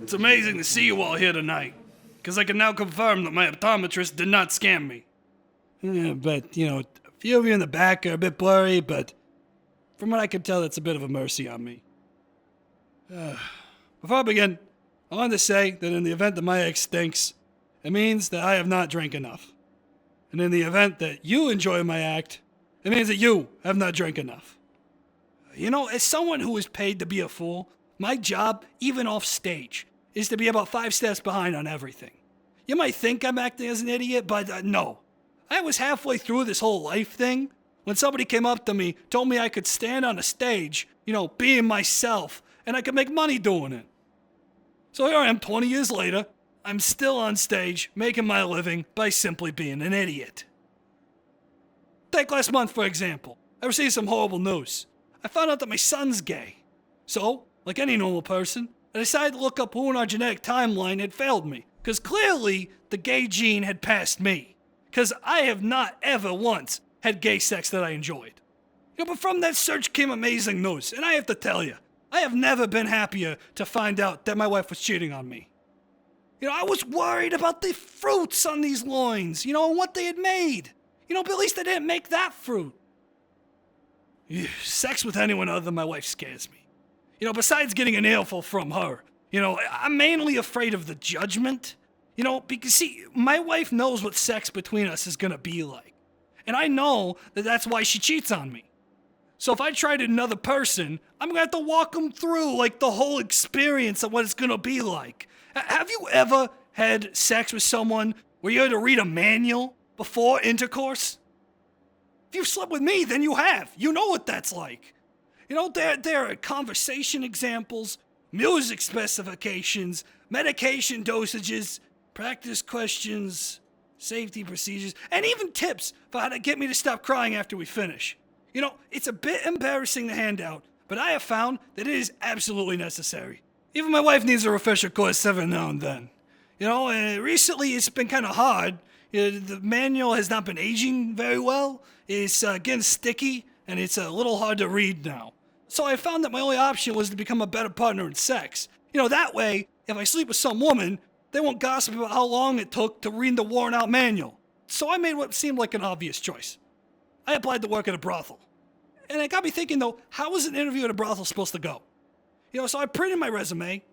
It's amazing to see you all here tonight, because I can now confirm that my optometrist did not scam me. But, a few of you in the back are a bit blurry, but from what I can tell, that's a bit of a mercy on me. Before I begin, I wanted to say that in the event that my egg stinks, it means that I have not drank enough. And in the event that you enjoy my act, it means that you have not drank enough. As someone who is paid to be a fool, my job, even off stage, is to be about 5 steps behind on everything. You might think I'm acting as an idiot, but no. I was halfway through this whole life thing when somebody came up to me, told me I could stand on a stage, being myself, and I could make money doing it. So here I am 20 years later, I'm still on stage, making my living by simply being an idiot. Take last month, for example. I received some horrible news. I found out that my son's gay. So, like any normal person, I decided to look up who in our genetic timeline had failed me, because clearly the gay gene had passed me. Because I have not ever once had gay sex that I enjoyed. But from that search came amazing news, and I have to tell you, I have never been happier to find out that my wife was cheating on me. I was worried about the fruits on these loins, and what they had made. But at least they didn't make that fruit. Sex with anyone other than my wife scares me. Besides getting an earful from her, I'm mainly afraid of the judgment. Because see, my wife knows what sex between us is gonna be like. And I know that that's why she cheats on me. So if I tried another person, I'm gonna have to walk them through, the whole experience of what it's gonna be like. Have you ever had sex with someone where you had to read a manual before intercourse? If you've slept with me, then you have. You know what that's like. There are conversation examples, music specifications, medication dosages, practice questions, safety procedures, and even tips for how to get me to stop crying after we finish. It's a bit embarrassing to hand out, but I have found that it is absolutely necessary. Even my wife needs a refresher course every now and then. Recently it's been kind of hard. The manual has not been aging very well. It's getting sticky, and it's a little hard to read now. So I found that my only option was to become a better partner in sex. That way, if I sleep with some woman, they won't gossip about how long it took to read the worn-out manual. So I made what seemed like an obvious choice. I applied to work at a brothel. And it got me thinking, though, how is an interview at a brothel supposed to go? So I printed my resume,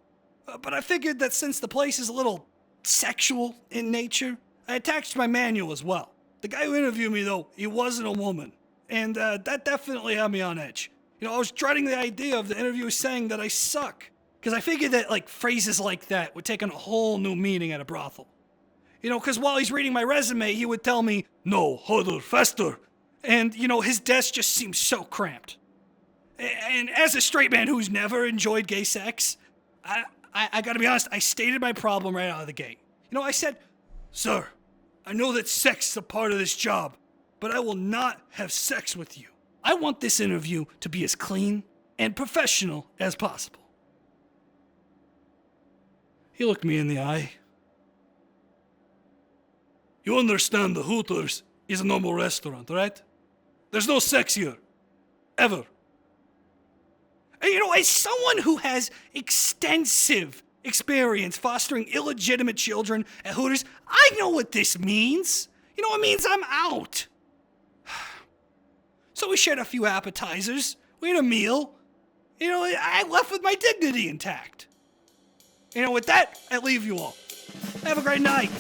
but I figured that since the place is a little sexual in nature, I attached my manual as well. The guy who interviewed me, though, he wasn't a woman. And that definitely had me on edge. I was dreading the idea of the interviewer saying that I suck. Because I figured that, phrases like that would take on a whole new meaning at a brothel. Because while he's reading my resume, he would tell me, "No, harder, faster." And, his desk just seems so cramped. And as a straight man who's never enjoyed gay sex, I gotta be honest, I stated my problem right out of the gate. I said, "Sir, I know that sex is a part of this job, but I will not have sex with you. I want this interview to be as clean and professional as possible." He looked me in the eye. "You understand the Hooters is a normal restaurant, right? There's no sex here. Ever." And as someone who has extensive experience fostering illegitimate children at Hooters, I know what this means. It means I'm out. So we shared a few appetizers. We had a meal. I left with my dignity intact. With that, I leave you all. Have a great night.